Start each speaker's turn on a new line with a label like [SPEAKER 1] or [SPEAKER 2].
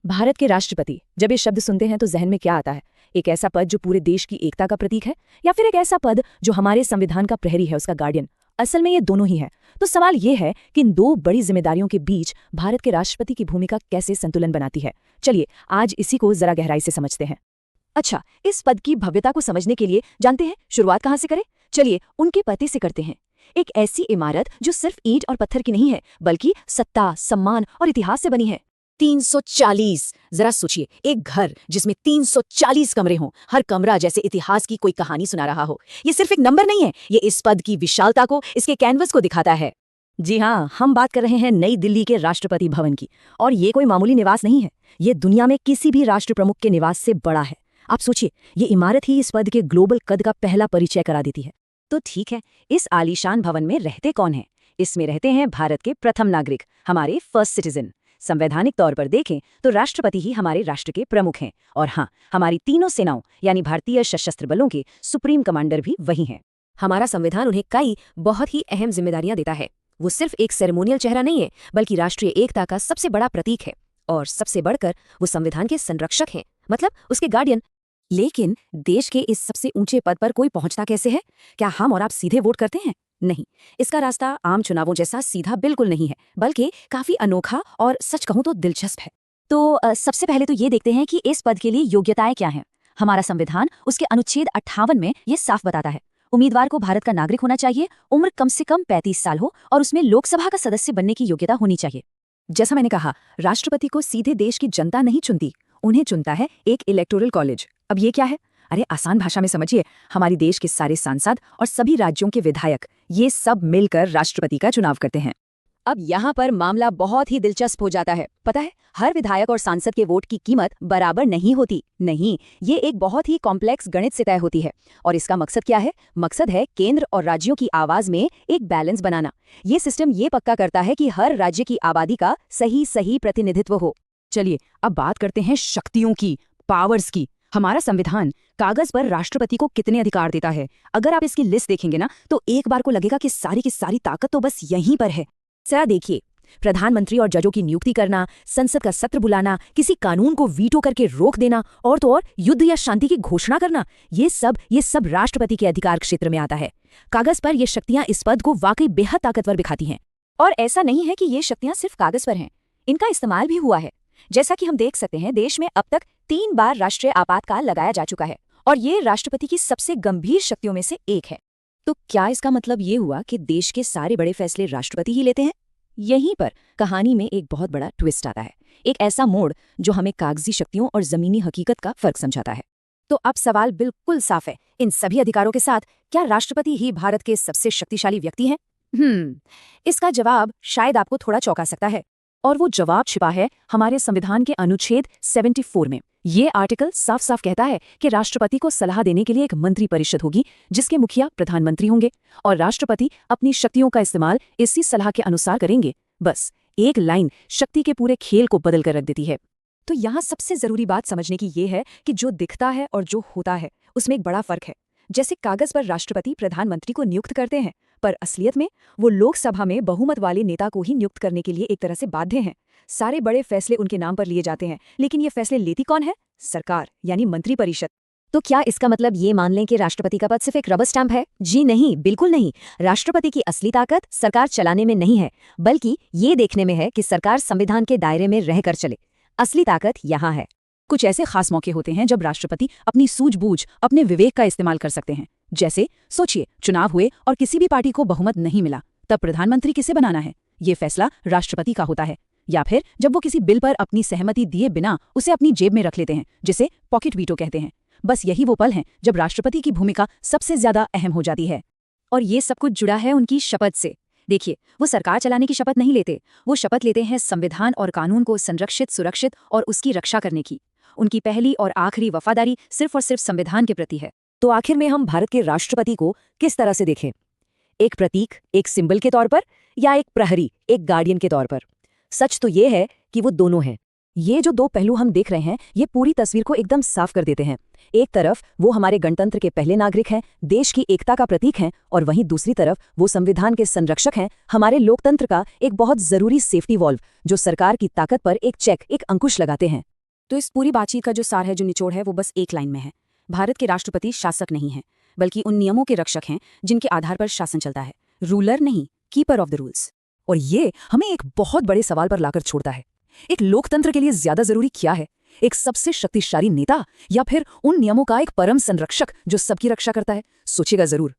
[SPEAKER 1] भारत के राष्ट्रपति, जब ये शब्द सुनते हैं तो जहन में क्या आता है? एक ऐसा पद जो पूरे देश की एकता का प्रतीक है, या फिर एक ऐसा पद जो हमारे संविधान का प्रहरी है, उसका गार्डियन? असल में ये दोनों ही है। तो सवाल ये है कि इन दो बड़ी जिम्मेदारियों के बीच भारत के राष्ट्रपति की भूमिका कैसे संतुलन बनाती है। चलिए आज इसी को जरा गहराई से समझते हैं। अच्छा, इस पद की भव्यता को समझने के लिए जानते हैं शुरुआत कहाँ से करें? चलिए उनके पते से करते हैं। एक ऐसी इमारत जो सिर्फ ईंट और पत्थर की नहीं है, बल्कि सत्ता, सम्मान और इतिहास से बनी है। 340। जरा सोचिए, एक घर जिसमें 340 कमरे हों, हर कमरा जैसे इतिहास की कोई कहानी सुना रहा हो। ये सिर्फ एक नंबर नहीं है, ये इस पद की विशालता को, इसके कैनवस को दिखाता है। जी हाँ, हम बात कर रहे हैं नई दिल्ली के राष्ट्रपति भवन की। और ये कोई मामूली निवास नहीं है, ये दुनिया में किसी भी राष्ट्र प्रमुख के निवास से बड़ा है। आप सोचिए, ये इमारत ही इस पद के ग्लोबल कद का पहला परिचय करा देती है। तो ठीक है, इस आलीशान भवन में रहते कौन हैं? इसमें रहते हैं भारत के प्रथम नागरिक, हमारे फर्स्ट सिटीजन। संवैधानिक तौर पर देखें तो राष्ट्रपति ही हमारे राष्ट्र के प्रमुख हैं, और हाँ, हमारी तीनों सेनाओं यानी भारतीय सशस्त्र बलों के सुप्रीम कमांडर भी वही हैं।
[SPEAKER 2] हमारा संविधान उन्हें कई बहुत ही अहम जिम्मेदारियां देता है। वो सिर्फ एक सेरेमोनियल चेहरा नहीं है, बल्कि राष्ट्रीय एकता का सबसे बड़ा प्रतीक है। और सबसे बढ़कर वो संविधान के संरक्षक हैं, मतलब उसके गार्डियन। लेकिन देश के इस सबसे ऊंचे पद पर कोई पहुंचता कैसे है? क्या हम और आप सीधे वोट करते हैं? नहीं, इसका रास्ता आम चुनावों जैसा सीधा बिल्कुल नहीं है, बल्कि काफी अनोखा और सच कहूं तो दिलचस्प है। तो सबसे पहले तो ये देखते हैं कि इस पद के लिए योग्यताएं क्या हैं। हमारा संविधान उसके अनुच्छेद 58 में ये साफ बताता है, उम्मीदवार को भारत का नागरिक होना चाहिए, उम्र कम से कम 35 साल हो और उसमें लोकसभा का सदस्य बनने की योग्यता होनी चाहिए। जैसा मैंने कहा, राष्ट्रपति को सीधे देश की जनता नहीं चुनती, उन्हें चुनता है एक इलेक्टोरल कॉलेज। अब ये क्या है? अरे आसान भाषा में समझिए, हमारे देश के सारे सांसद और सभी राज्यों के विधायक, ये सब मिलकर राष्ट्रपति का चुनाव करते हैं।
[SPEAKER 1] अब यहाँ पर मामला बहुत ही दिलचस्प हो जाता है। पता है, हर विधायक और सांसद के वोट की कीमत बराबर नहीं होती। नहीं, ये एक बहुत ही कॉम्प्लेक्स गणित से तय होती है। और इसका मकसद क्या है? मकसद है केंद्र और राज्यों की आवाज में एक बैलेंस बनाना। ये सिस्टम ये पक्का करता है कि हर राज्य की आबादी का सही प्रतिनिधित्व हो। चलिए अब बात करते हैं शक्तियों की, पावर्स की। हमारा संविधान कागज पर राष्ट्रपति को कितने अधिकार देता है? अगर आप इसकी लिस्ट देखेंगे ना, तो एक बार को लगेगा कि सारी की सारी ताकत तो बस यहीं पर है। जरा देखिए, प्रधानमंत्री और जजों की नियुक्ति करना, संसद का सत्र बुलाना, किसी कानून को वीटो करके रोक देना, और तो और युद्ध या शांति की घोषणा करना, ये सब राष्ट्रपति के अधिकार क्षेत्र में आता है। कागज पर ये शक्तियां इस पद को वाकई बेहद ताकतवर दिखाती हैं। और ऐसा नहीं है कि ये शक्तियां सिर्फ कागज पर हैं, इनका इस्तेमाल भी हुआ है। जैसा कि हम देख सकते हैं, देश में अब तक 3 बार राष्ट्रीय आपातकाल लगाया जा चुका है, और ये राष्ट्रपति की सबसे गंभीर शक्तियों में से एक है। तो क्या इसका मतलब ये हुआ कि देश के सारे बड़े फैसले राष्ट्रपति ही लेते हैं? यहीं पर कहानी में एक बहुत बड़ा ट्विस्ट आता है, एक ऐसा मोड़ जो हमें कागजी शक्तियों और जमीनी हकीकत का फर्क समझाता है। तो अब सवाल बिल्कुल साफ है, इन सभी अधिकारों के साथ क्या राष्ट्रपति ही भारत के सबसे शक्तिशाली व्यक्ति हैं? इसका जवाब शायद आपको थोड़ा चौंका सकता है, और वो जवाब छिपा है हमारे संविधान के अनुच्छेद 74 में। ये आर्टिकल साफ साफ कहता है कि राष्ट्रपति को सलाह देने के लिए एक मंत्री परिषद होगी, जिसके मुखिया प्रधानमंत्री होंगे, और राष्ट्रपति अपनी शक्तियों का इस्तेमाल इसी सलाह के अनुसार करेंगे। बस एक लाइन शक्ति के पूरे खेल को बदल कर रख देती है। तो यहाँ सबसे जरूरी बात समझने की ये है कि जो दिखता है और जो होता है उसमें एक बड़ा फर्क है। जैसे कागज पर राष्ट्रपति प्रधानमंत्री को नियुक्त करते हैं, पर असलियत में वो लोकसभा में बहुमत वाले नेता को ही नियुक्त करने के लिए एक तरह से बाध्य हैं। सारे बड़े फैसले उनके नाम पर लिए जाते हैं, लेकिन ये फैसले लेती कौन है? सरकार, यानी मंत्रिपरिषद। तो क्या इसका मतलब ये मान लें कि राष्ट्रपति का पद सिर्फ एक रबर स्टैंप है? जी नहीं, बिल्कुल नहीं। राष्ट्रपति की असली ताकत सरकार चलाने में नहीं है, बल्कि ये देखने में है कि सरकार संविधान के दायरे में रहकर चले। असली ताकत यहाँ है। कुछ ऐसे खास मौके होते हैं जब राष्ट्रपति अपनी सूझबूझ, अपने विवेक का इस्तेमाल कर सकते हैं। जैसे सोचिए, चुनाव हुए और किसी भी पार्टी को बहुमत नहीं मिला, तब प्रधानमंत्री किसे बनाना है, ये फैसला राष्ट्रपति का होता है। या फिर जब वो किसी बिल पर अपनी सहमति दिए बिना उसे अपनी जेब में रख लेते हैं, जिसे पॉकेट वीटो कहते हैं। बस यही वो पल हैं जब राष्ट्रपति की भूमिका सबसे ज्यादा अहम हो जाती है। और ये सब कुछ जुड़ा है उनकी शपथ से। देखिए, वो सरकार चलाने की शपथ नहीं लेते, वो शपथ लेते हैं संविधान और कानून को संरक्षित, सुरक्षित और उसकी रक्षा करने की। उनकी पहली और आखिरी वफादारी सिर्फ और सिर्फ संविधान के प्रति है। तो आखिर में हम भारत के राष्ट्रपति को किस तरह से देखें? एक प्रतीक, एक सिंबल के तौर पर, या एक प्रहरी, एक गार्डियन के तौर पर? सच तो ये है कि वो दोनों हैं। ये जो दो पहलू हम देख रहे हैं, ये पूरी तस्वीर को एकदम साफ कर देते हैं। एक तरफ वो हमारे गणतंत्र के पहले नागरिक हैं, देश की एकता का प्रतीक हैं, और वहीं दूसरी तरफ वो संविधान के संरक्षक हैं, हमारे लोकतंत्र का एक बहुत जरूरी सेफ्टी वॉल्व, जो सरकार की ताकत पर एक चेक, एक अंकुश लगाते हैं। तो इस पूरी बातचीत का जो सार है, जो निचोड़ है, वो बस एक लाइन में है। भारत के राष्ट्रपति शासक नहीं हैं, बल्कि उन नियमों के रक्षक हैं जिनके आधार पर शासन चलता है। रूलर नहीं, कीपर ऑफ द रूल्स। और ये हमें एक बहुत बड़े सवाल पर लाकर छोड़ता है। एक लोकतंत्र के लिए ज्यादा जरूरी क्या है, एक सबसे शक्तिशाली नेता या फिर उन नियमों का एक परम संरक्षक जो सबकी रक्षा करता है? सोचिएगा जरूर।